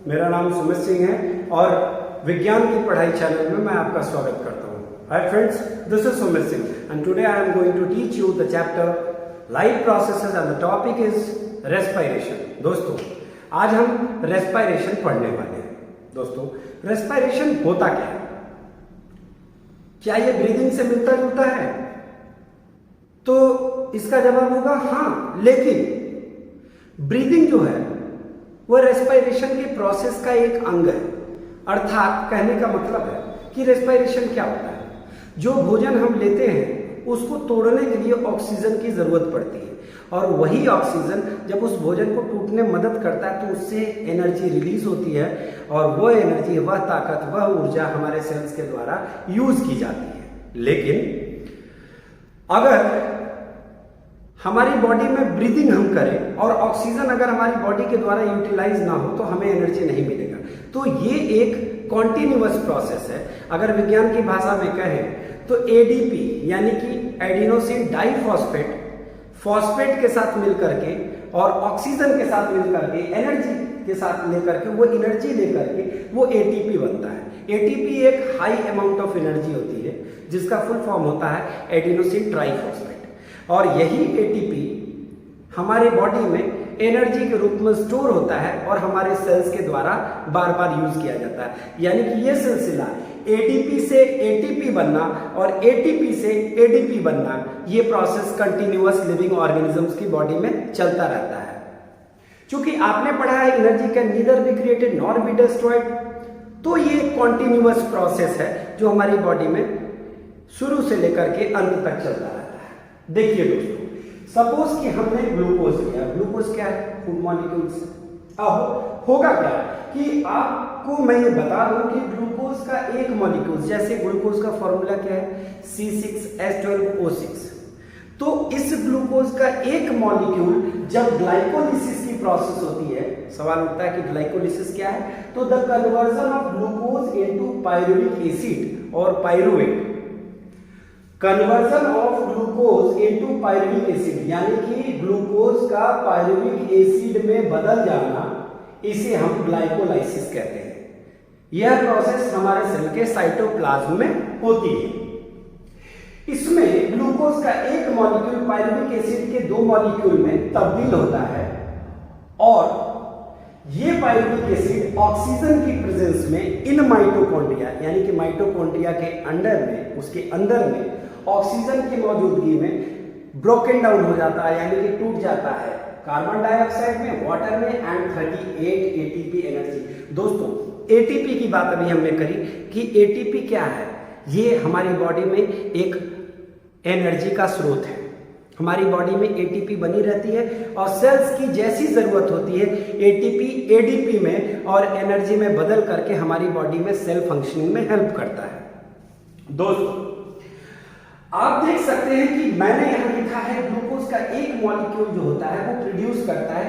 मेरा नाम सुमित सिंह है और विज्ञान की पढ़ाई चैनल में मैं आपका स्वागत करता हूँ। Hi friends, this is Sumit Singh and today I am going to teach you the chapter life processes and the topic is respiration. दोस्तों, आज हम रेस्पिरेशन पढ़ने वाले हैं। दोस्तों, रेस्पिरेशन होता क्या है? क्या ये ब्रीदिंग से मिलता जुलता है? तो इसका जवाब होगा हाँ, लेकिन ब्रीदिंग जो है वह रेस्पिरेशन के प्रोसेस का एक अंग है। अर्थात कहने का मतलब है कि रेस्पिरेशन क्या होता है? जो भोजन हम लेते हैं उसको तोड़ने के लिए ऑक्सीजन की जरूरत पड़ती है और वही ऑक्सीजन जब उस भोजन को टूटने में मदद करता है तो उससे एनर्जी रिलीज होती है और वह एनर्जी, वह ताकत, वह ऊर्जा हमारे सेल्स के द्वारा यूज की जाती है। लेकिन अगर हमारी बॉडी में ब्रीदिंग हम करें और ऑक्सीजन अगर हमारी बॉडी के द्वारा यूटिलाइज ना हो तो हमें एनर्जी नहीं मिलेगा। तो ये एक कॉन्टिन्यूअस प्रोसेस है। अगर विज्ञान की भाषा में कहें तो एडीपी यानी कि एडिनोसिन डाइफॉस्फेट फॉस्फेट के साथ मिलकर के और ऑक्सीजन के साथ मिलकर के एनर्जी के साथ लेकर के वो एनर्जी लेकर के वो एटीपी बनता है। एटीपी एक हाई अमाउंट ऑफ एनर्जी होती है जिसका फुल फॉर्म होता है एडिनोसिन ट्राइफॉस्फेट और यही एटीपी हमारे बॉडी में एनर्जी के रूप में स्टोर होता है और हमारे सेल्स के द्वारा बार बार यूज किया जाता है। यानी कि यह सिलसिला एडीपी से एटीपी बनना और एटीपी से एडीपी बनना, यह प्रोसेस कंटिन्यूअस लिविंग ऑर्गेनिजम्स की बॉडी में चलता रहता है। क्योंकि आपने पढ़ा है energy can neither be created nor be destroyed, तो ये कॉन्टिन्यूअस प्रोसेस है जो हमारी बॉडी में शुरू से लेकर के अंत तक चलता रहता है। देखिए दोस्तों, सपोज कि हमने ग्लूकोज लिया। ग्लूकोज क्या है? Food molecules. अब होगा क्या कि आपको मैं ये बता दूं कि ग्लूकोज का एक मॉलिक्यूल, जैसे ग्लूकोज का फॉर्मूला क्या है? C6H12O6। तो इस ग्लूकोज का एक मॉलिक्यूल जब ग्लाइकोलिसिस की प्रोसेस होती है, सवाल उठता है कि ग्लाइकोलिसिस क्या है? तो the conversion of glucose into pyruvic acid और pyruvate, conversion of glucose into pyruvic acid यानी कि ग्लूकोज का पायरुविक एसिड में बदल जाना, इसे हम ग्लाइकोलाइसिस कहते हैं। यह प्रोसेस हमारे सेल के साइटोप्लाज्म में होती है। इसमें ग्लूकोज का एक मॉलिक्यूल पायरुविक एसिड के दो मॉलिक्यूल में तब्दील होता है और ये पायरुविक एसिड ऑक्सीजन की प्रेजेंस में इन माइटोकॉन्ड्रिया यानी कि माइटोकॉन्ड्रिया के अंदर में, उसके अंदर में ऑक्सीजन की मौजूदगी में ब्रोकन डाउन हो जाता है यानी कि टूट जाता है कार्बन डाइऑक्साइड में, वाटर में एंड 38 एटीपी एनर्जी। दोस्तों, एटीपी की बात अभी हमने करी कि एटीपी क्या है? ये हमारी बॉडी में एक एनर्जी का स्रोत है। हमारी बॉडी में एटीपी बनी रहती है और सेल्स की जैसी जरूरत होती है एटीपी एडीपी में और एनर्जी में बदल करके हमारी बॉडी में सेल फंक्शनिंग में हेल्प करता है। दोस्तों, आप देख सकते हैं कि मैंने यहां लिखा है ग्लूकोज का एक मॉलिक्यूल जो होता है वो प्रोड्यूस करता है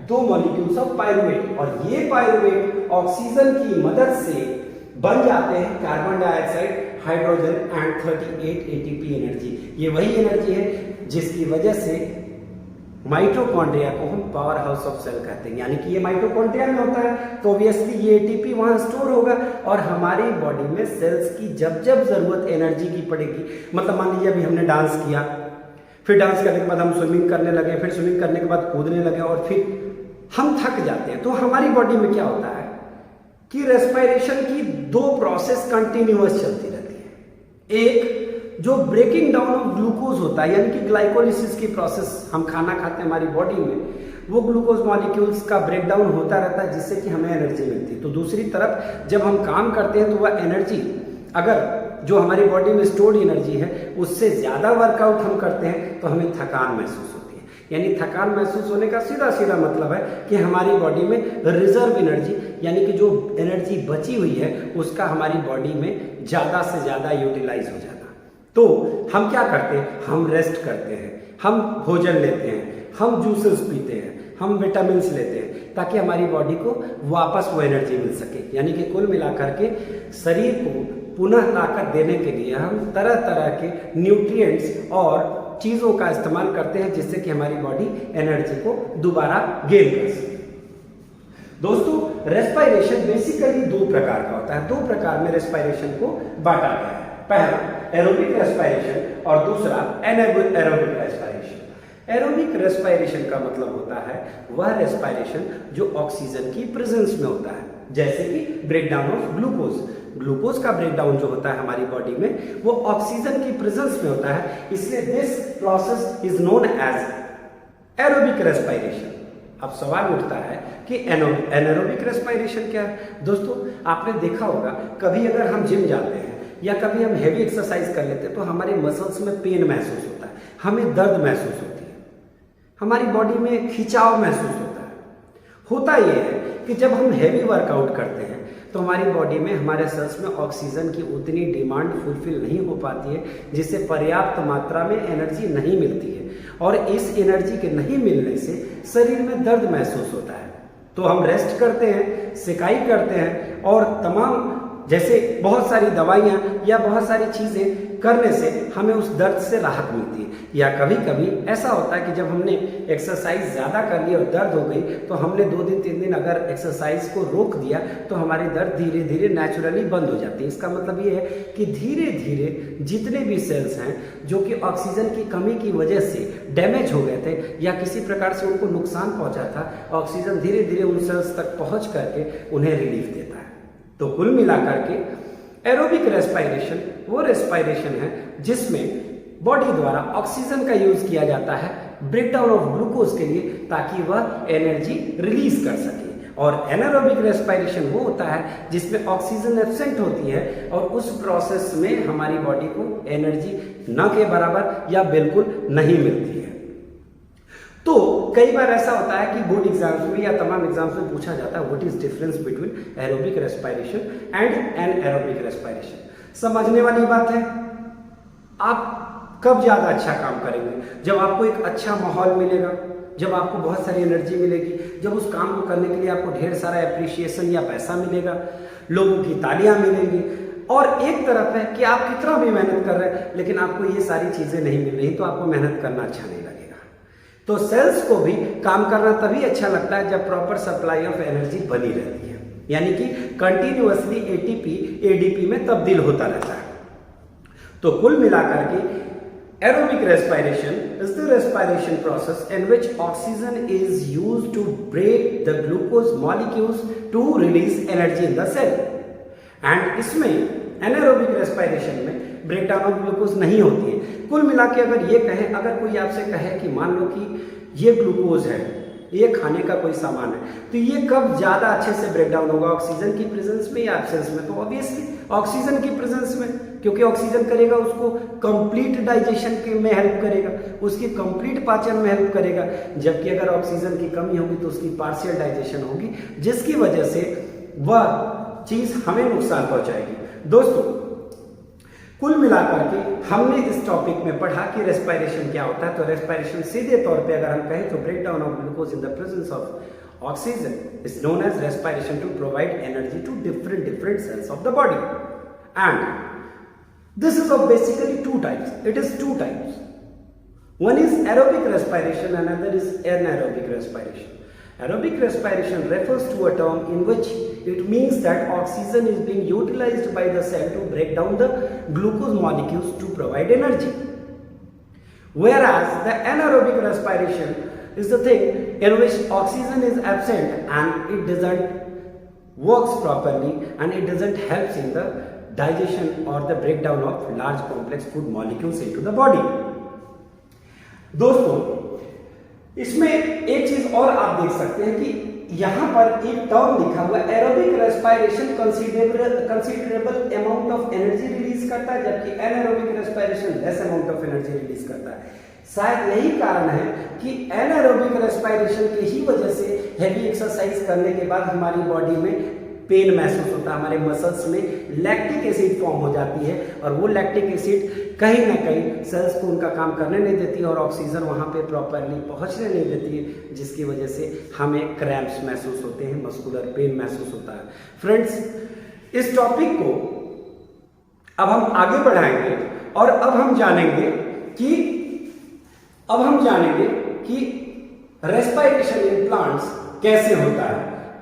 दो मॉलिक्यूल्स ऑफ पायरुवेट और ये पायरुवेट ऑक्सीजन की मदद से बन जाते हैं carbon dioxide, hydrogen and 38 ATP energy. ये वही एनर्जी है जिसकी वजह से माइटोकॉन्ड्रिया को हम पावर हाउस ऑफ सेल कहते हैं। यानी कि ये माइटोकॉन्ड्रिया में होता है तो ऑब्वियसली ये एटीपी वहां स्टोर होगा और हमारी बॉडी में सेल्स की जब जब जरूरत एनर्जी की पड़ेगी, मतलब मान लीजिए अभी हमने डांस किया, फिर डांस करने के बाद हम स्विमिंग करने लगे, फिर स्विमिंग करने के बाद कूदने लगे और फिर हम थक जाते हैं, तो हमारी बॉडी में क्या होता है कि रेस्पिरेशन की दो प्रोसेस कंटिन्यूअस चलती रहती है। एक जो ब्रेकिंग डाउन ऑफ ग्लूकोज होता है यानी कि ग्लाइकोलिसिस की प्रोसेस, हम खाना खाते हैं हमारी बॉडी में, वो ग्लूकोज मॉलिक्यूल्स का ब्रेक डाउन होता रहता है जिससे कि हमें एनर्जी मिलती है। तो दूसरी तरफ जब हम काम करते हैं तो वह एनर्जी, अगर जो हमारी बॉडी में स्टोर्ड एनर्जी है उससे ज्यादा वर्कआउट हम करते हैं तो हमें थकान महसूस होती है। यानी थकान महसूस होने का सीधा सीधा मतलब है कि हमारी बॉडी में रिजर्व एनर्जी यानी कि जो एनर्जी बची हुई है उसका हमारी बॉडी में ज्यादा से ज्यादा यूटिलाइज हो जाता है। तो हम क्या करते हैं? हम रेस्ट करते हैं, हम भोजन लेते हैं, हम जूसेस पीते हैं, हम विटामिन लेते हैं ताकि हमारी बॉडी को वापस वो एनर्जी मिल सके। यानी कि कुल मिलाकर के शरीर को पुनः ताकत देने के लिए हम तरह तरह के न्यूट्रिएंट्स और चीज़ों का इस्तेमाल करते हैं जिससे कि हमारी बॉडी एनर्जी को दोबारा गेन कर सके। दोस्तों रेस्पायरेशन बेसिकली दो प्रकार का होता है, दो प्रकार में रेस्पायरेशन को बांटा गया है। पहला एरोबिक रेस्पायरेशन और दूसरा एनाएरोबिक रेस्पायरेशन। एरोबिक रेस्पायरेशन का मतलब होता है वह रेस्पायरेशन जो ऑक्सीजन की प्रेजेंस में होता है, जैसे कि ब्रेकडाउन ऑफ ग्लूकोज। ग्लूकोज का ब्रेकडाउन जो होता है हमारी बॉडी में वो ऑक्सीजन की प्रेजेंस में होता है, इसलिए this process is known as aerobic respiration. अब सवाल उठता है कि एनाएरोबिक रेस्पायरेशन क्या है। दोस्तों आपने देखा होगा कभी अगर हम जिम जाते हैं या कभी हम हैवी एक्सरसाइज कर लेते हैं तो हमारे मसल्स में पेन महसूस होता है, हमें दर्द महसूस होती है, हमारी बॉडी में खिंचाव महसूस होता है। होता यह है कि जब हम हैवी वर्कआउट करते हैं तो हमारी बॉडी में, हमारे सेल्स में ऑक्सीजन की उतनी डिमांड फुलफिल नहीं हो पाती है, जिससे पर्याप्त मात्रा में एनर्जी नहीं मिलती है, और इस एनर्जी के नहीं मिलने से शरीर में दर्द महसूस होता है। तो हम रेस्ट करते हैं, सिकाई करते हैं, और तमाम जैसे बहुत सारी दवाइयाँ या बहुत सारी चीज़ें करने से हमें उस दर्द से राहत मिलती है। या कभी कभी ऐसा होता है कि जब हमने एक्सरसाइज ज़्यादा कर ली और दर्द हो गई तो हमने 2 दिन 3 दिन अगर एक्सरसाइज को रोक दिया तो हमारी दर्द धीरे धीरे नेचुरली बंद हो जाती है। इसका मतलब ये है कि धीरे धीरे जितने भी सेल्स हैं जो कि ऑक्सीजन की कमी की वजह से डैमेज हो गए थे या किसी प्रकार से उनको नुकसान पहुंचा था, ऑक्सीजन धीरे धीरे उन सेल्स तक पहुंच करके उन्हें रिलीफ देता है। तो कुल मिलाकर के एरोबिक रेस्पायरेशन वो रेस्पायरेशन है जिसमें बॉडी द्वारा ऑक्सीजन का यूज किया जाता है ब्रेकडाउन ऑफ ग्लूकोज के लिए, ताकि वह एनर्जी रिलीज कर सके। और एनाएरोबिक रेस्पायरेशन वो होता है जिसमें ऑक्सीजन एब्सेंट होती है और उस प्रोसेस में हमारी बॉडी को एनर्जी न के बराबर या बिल्कुल नहीं मिलती है। तो कई बार ऐसा होता है कि बोर्ड एग्जाम्स में या तमाम एग्जाम्स में पूछा जाता है what is difference between aerobic respiration and anaerobic respiration. समझने वाली बात है। आप कब ज्यादा अच्छा काम करेंगे? जब आपको एक अच्छा माहौल मिलेगा, जब आपको बहुत सारी एनर्जी मिलेगी, जब उस काम को करने के लिए आपको ढेर सारा एप्रिसिएशन या पैसा मिलेगा, लोगों की तालियां मिलेंगी। और एक तरफ है कि आप कितना भी मेहनत कर रहे हैं लेकिन आपको ये सारी चीजें नहीं मिल रही, तो आपको मेहनत करना अच्छा नहीं लगेगा। तो सेल्स को भी काम करना तभी अच्छा लगता है जब प्रॉपर सप्लाई ऑफ एनर्जी बनी रहती है, यानी कि कंटिन्यूअसली एटीपी एडीपी में तब्दील होता रहता है। तो कुल मिलाकर के aerobic respiration is the respiration process in which oxygen is used to break the glucose molecules to release energy in the cell. And इसमें anaerobic respiration में ब्रेकडाउन ऑफ ग्लूकोज नहीं होती है। कुल मिला के अगर ये कहें, अगर कोई आपसे कहे कि मान लो कि ये ग्लूकोज है, ये खाने का कोई सामान है, तो ये कब ज्यादा अच्छे से ब्रेकडाउन होगा, ऑक्सीजन की प्रेजेंस में या एब्सेंस में? तो ऑब्वियसली ऑक्सीजन की प्रेजेंस में, क्योंकि ऑक्सीजन करेगा उसको कंप्लीट डाइजेशन के में हेल्प करेगा, उसकी कंप्लीट पाचन में हेल्प करेगा। जबकि अगर ऑक्सीजन की कमी होगी तो उसकी पार्शियल डाइजेशन होगी, जिसकी वजह से वह चीज हमें नुकसान पहुंचाएगी। दोस्तों कुल मिलाकर के हमने इस टॉपिक में पढ़ा कि रेस्पायरेशन क्या होता है। तो रेस्पायरेशन सीधे तौर पे अगर हम कहें तो breakdown of glucose in the presence of oxygen is known as respiration to provide energy to different cells of the body. And this is of basically two types. It is two types. One is aerobic respiration, another is anaerobic respiration. Aerobic respiration refers to a term in which it means that oxygen is being utilized by the cell to break down the glucose molecules to provide energy. Whereas the anaerobic respiration is the thing in which oxygen is absent and it doesn't works properly and it doesn't help in the digestion or the breakdown of large complex food molecules into the body. दोस्तों इसमें एक चीज और आप देख सकते हैं कि यहां पर एक टर्म लिखा हुआ है aerobic respiration considerable amount of energy release करता है, जबकि anaerobic respiration less amount of energy release करता है। शायद यही कारण है कि एनाएरोबिक रेस्पायरेशन की ही वजह से हैवी एक्सरसाइज करने के बाद हमारी बॉडी में पेन महसूस होता है, हमारे मसल्स में लैक्टिक एसिड फॉर्म हो जाती है और वो लैक्टिक एसिड कहीं ना कहीं सेल्स को उनका काम करने नहीं देती और ऑक्सीजन वहां पे प्रॉपरली पहुंचने नहीं देती है, जिसकी वजह से हमें क्रैम्प्स महसूस होते हैं, मस्कुलर पेन महसूस होता है। फ्रेंड्स इस टॉपिक को अब हम आगे बढ़ाएंगे और अब हम जानेंगे कि रेस्पायरेशन इन प्लांट्स कैसे होता है।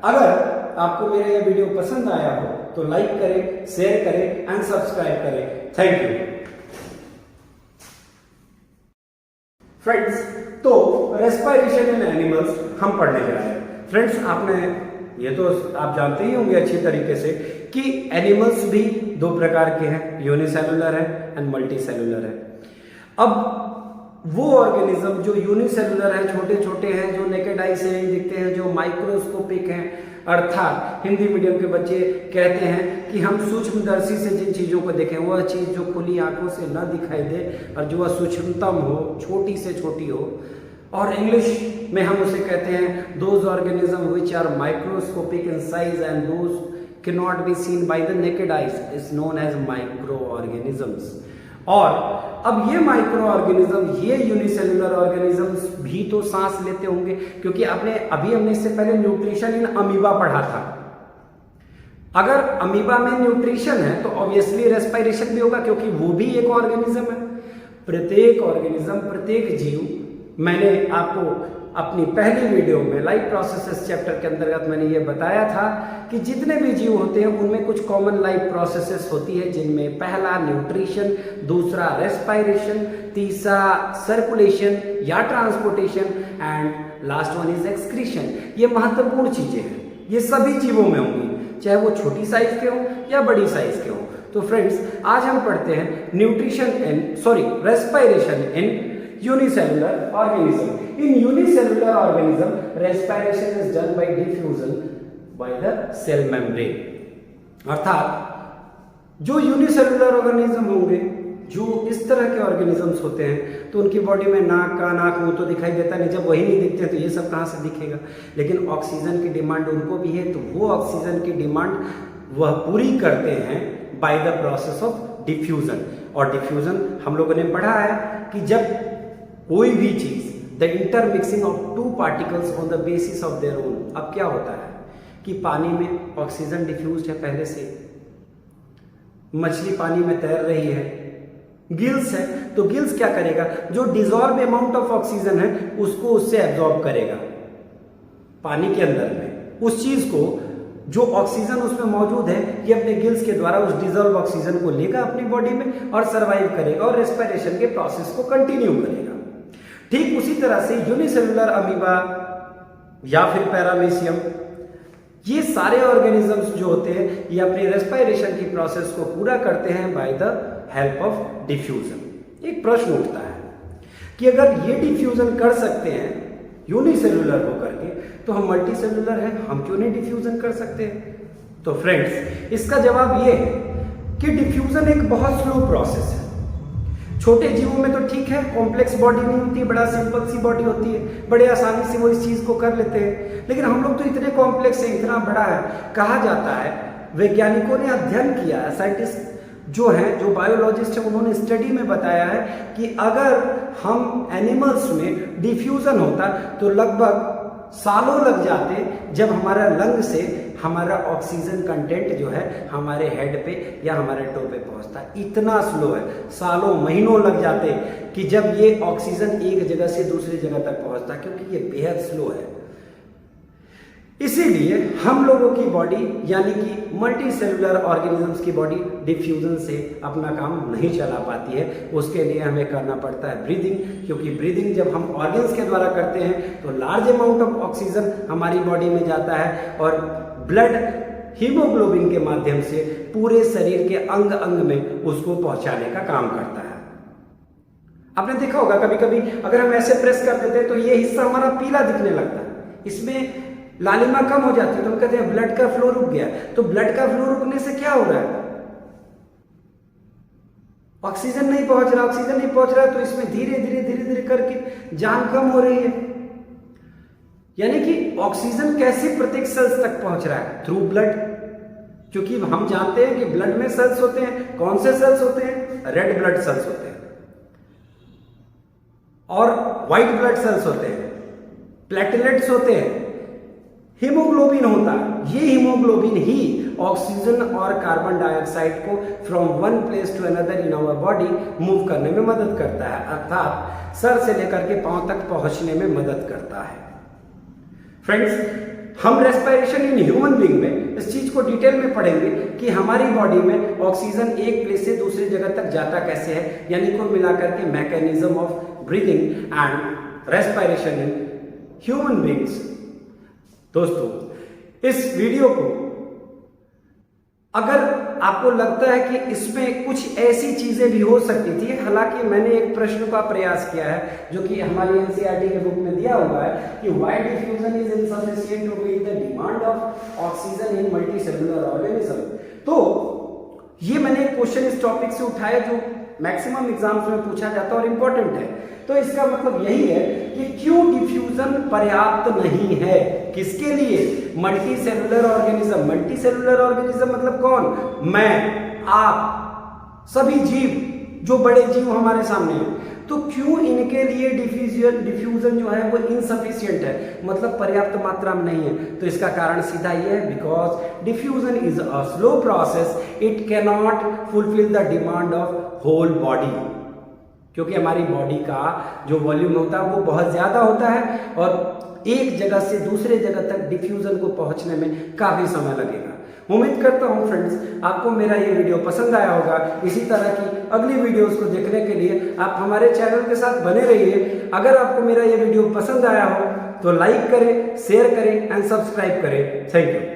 अगर आपको मेरा यह वीडियो पसंद आया हो तो लाइक करें, शेयर करें एंड सब्सक्राइब करें। Thank you friends. तो रेस्पिरेशन इन एनिमल्स हम पढ़ने जा रहे हैं। फ्रेंड्स, आपने ये तो आप जानते ही होंगे अच्छी तरीके से कि एनिमल्स भी दो प्रकार के हैं, यूनिसेलुलर है एंड मल्टीसेलुलर है। अब वो ऑर्गेनिज्म जो यूनिसेलुलर है, छोटे छोटे हैं, जो नेकेड आई से नहीं दिखते हैं, जो माइक्रोस्कोपिक हैं, अर्थात हिंदी मीडियम के बच्चे कहते हैं कि हम सूक्ष्मदर्शी से जिन चीज़ों को देखें, वह चीज़ जो खुली आंखों से न दिखाई दे और जो वह सूक्ष्मतम हो, छोटी से छोटी हो, और इंग्लिश में हम उसे कहते हैं those organism which are microscopic in size and those can not be seen by the naked eyes is known as micro organisms. और अब ये माइक्रो ऑर्गेनिज्म, ये यूनिसेलुलर ऑर्गेनिजम्स भी तो सांस लेते होंगे, क्योंकि हमने इससे पहले न्यूट्रिशन इन अमीबा पढ़ा था। अगर अमीबा में न्यूट्रिशन है तो ऑब्वियसली रेस्पिरेशन भी होगा, क्योंकि वो भी एक ऑर्गेनिज्म है। प्रत्येक ऑर्गेनिज्म, प्रत्येक जीव, मैंने आपको अपनी पहली वीडियो में लाइफ प्रोसेसेस चैप्टर के अंतर्गत मैंने ये बताया था कि जितने भी जीव होते हैं उनमें कुछ कॉमन लाइफ प्रोसेसेस होती है, जिनमें पहला न्यूट्रिशन, दूसरा रेस्पिरेशन, तीसरा सर्कुलेशन या transportation and last one is excretion. ये महत्वपूर्ण चीजें हैं, ये सभी जीवों में होंगी, चाहे वो छोटी साइज के हो या बड़ी साइज के हो। तो फ्रेंड्स, आज हम पढ़ते हैं respiration in unicellular organism. In unicellular organism, respiration is done by diffusion by the cell membrane. अर्थात जो यूनिसेलुलर ऑर्गेनिज्म होंगे, जो इस तरह के ऑर्गेनिजम्स होते हैं, तो उनकी बॉडी में नाक मुंह तो दिखाई देता नहीं। जब वही नहीं दिखते हैं तो ये सब कहाँ से दिखेगा। लेकिन ऑक्सीजन की डिमांड उनको भी है, तो वो ऑक्सीजन की डिमांड वह पूरी करते हैं by the process of diffusion. और डिफ्यूजन हम लोगों ने पढ़ा है कि जब कोई भी चीज, the intermixing of two particles on the basis of their own. अब क्या होता है कि पानी में ऑक्सीजन डिफ्यूज है पहले से, मछली पानी में तैर रही है, गिल्स है, तो गिल्स क्या करेगा, जो डिजॉल्व अमाउंट ऑफ ऑक्सीजन है उसको उससे एब्जॉर्ब करेगा पानी के अंदर में। उस चीज को, जो ऑक्सीजन उसमें मौजूद है, ये अपने गिल्स के द्वारा उस डिजॉल्व ऑक्सीजन को लेगा अपनी बॉडी में और सर्वाइव करेगा और रेस्पिरेशन के प्रोसेस को कंटिन्यू करेगा। ठीक उसी तरह से यूनिसेलुलर अमीबा या फिर पैरामीशियम, ये सारे ऑर्गेनिजम्स जो होते हैं, ये अपनी रेस्पिरेशन की प्रोसेस को पूरा करते हैं by the help of diffusion. एक प्रश्न उठता है कि अगर ये डिफ्यूजन कर सकते हैं यूनिसेलुलर होकर के, तो हम मल्टीसेलुलर हैं, हम क्यों नहीं डिफ्यूजन कर सकते? तो फ्रेंड्स, इसका जवाब ये है कि डिफ्यूजन एक बहुत स्लो प्रोसेस है। छोटे जीवों में तो ठीक है, कॉम्प्लेक्स बॉडी नहीं होती, बड़ा सिंपल सी बॉडी होती है, बड़े आसानी से वो इस चीज को कर लेते हैं। लेकिन हम लोग तो इतने कॉम्प्लेक्स है, इतना बड़ा है। कहा जाता है, वैज्ञानिकों ने अध्ययन किया है, साइंटिस्ट जो हैं, जो बायोलॉजिस्ट हैं, उन्होंने स्टडी में बताया है कि अगर हम एनिमल्स में डिफ्यूजन होता तो लगभग सालों लग जाते, जब हमारा लंग से हमारा ऑक्सीजन कंटेंट जो है हमारे हेड पे या हमारे टो पे पहुंचता। इतना स्लो है, सालों महीनों लग जाते कि जब ये ऑक्सीजन एक जगह से दूसरी जगह तक पहुंचता, क्योंकि ये बेहद स्लो है। इसीलिए हम लोगों की बॉडी यानी कि मल्टी सेलुलर ऑर्गेनिजम्स की बॉडी डिफ्यूजन से अपना काम नहीं चला पाती है। उसके लिए हमें करना पड़ता है ब्रीदिंग, क्योंकि ब्रीदिंग जब हम ऑर्गन्स के द्वारा करते हैं तो लार्ज अमाउंट ऑफ ऑक्सीजन हमारी बॉडी में जाता है और ब्लड हीमोग्लोबिन के माध्यम से पूरे शरीर के अंग अंग में उसको पहुंचाने का काम करता है। आपने देखा होगा कभी कभी अगर हम ऐसे प्रेस कर देते हैं तो ये हिस्सा हमारा पीला दिखने लगता है, इसमें लालिमा कम हो जाती है, तो हम कहते हैं ब्लड का फ्लो रुक गया। तो ब्लड का फ्लो रुकने से क्या हो रहा है? ऑक्सीजन नहीं पहुंच रहा, तो इसमें धीरे धीरे करके जान कम हो रही है। यानी कि ऑक्सीजन कैसे प्रत्येक सेल्स तक पहुंच रहा है? Through blood. क्योंकि हम जानते हैं कि ब्लड में सेल्स होते हैं। कौन से सेल्स होते हैं? रेड ब्लड सेल्स होते हैं और व्हाइट ब्लड सेल्स होते हैं, प्लेटलेट्स होते हैं, हीमोग्लोबिन होता है। ये हीमोग्लोबिन ही ऑक्सीजन और कार्बन डाइऑक्साइड को from one place to another in our body move करने में मदद करता है, अर्थात सर से लेकर के पांव तक पहुंचने में मदद करता है। फ्रेंड्स, हम रेस्पिरेशन इन ह्यूमन बीइंग में इस चीज को डिटेल में पढ़ेंगे कि हमारी बॉडी में ऑक्सीजन एक प्लेस से दूसरी जगह तक जाता कैसे है, यानी कुल मिलाकर के mechanism of breathing and respiration in human beings. दोस्तों, इस वीडियो को अगर आपको लगता है कि इसमें कुछ ऐसी चीजें भी हो सकती थी, हालांकि मैंने एक प्रश्न का प्रयास किया है जो कि हमारी एनसीईआरटी के बुक में दिया हुआ है कि why diffusion is insufficient to meet the demand of oxygen in multicellular organism. तो ये मैंने एक क्वेश्चन इस टॉपिक से उठाया जो मैक्सिमम एग्जाम्स में पूछा जाता है और इंपॉर्टेंट है। तो इसका मतलब यही है कि क्यों डिफ्यूजन पर्याप्त नहीं है, किसके लिए? Multi cellular organism. Multi cellular organism मतलब कौन? मैं, आप, सभी जीव, जो बड़े जीव हमारे सामने हैं। तो क्यों इनके लिए डिफ्यूजन जो है वो इनसफिशिएंट है, मतलब पर्याप्त मात्रा में नहीं है? तो इसका कारण सीधा ये है, because diffusion is a slow process, it cannot fulfil the demand of whole body. क्योंकि हमारी बॉडी का जो वॉल्यूम होता है वो बहुत ज्यादा होता है और एक जगह से दूसरे जगह तक डिफ्यूजन को पहुंचने में काफी समय लगेगा। उम्मीद करता हूं फ्रेंड्स आपको मेरा ये वीडियो पसंद आया होगा। इसी तरह की अगली वीडियोस को देखने के लिए आप हमारे चैनल के साथ बने रहिए। अगर आपको मेरा ये वीडियो पसंद आया हो तो लाइक करें, शेयर करें एंड सब्सक्राइब करें। Thank you.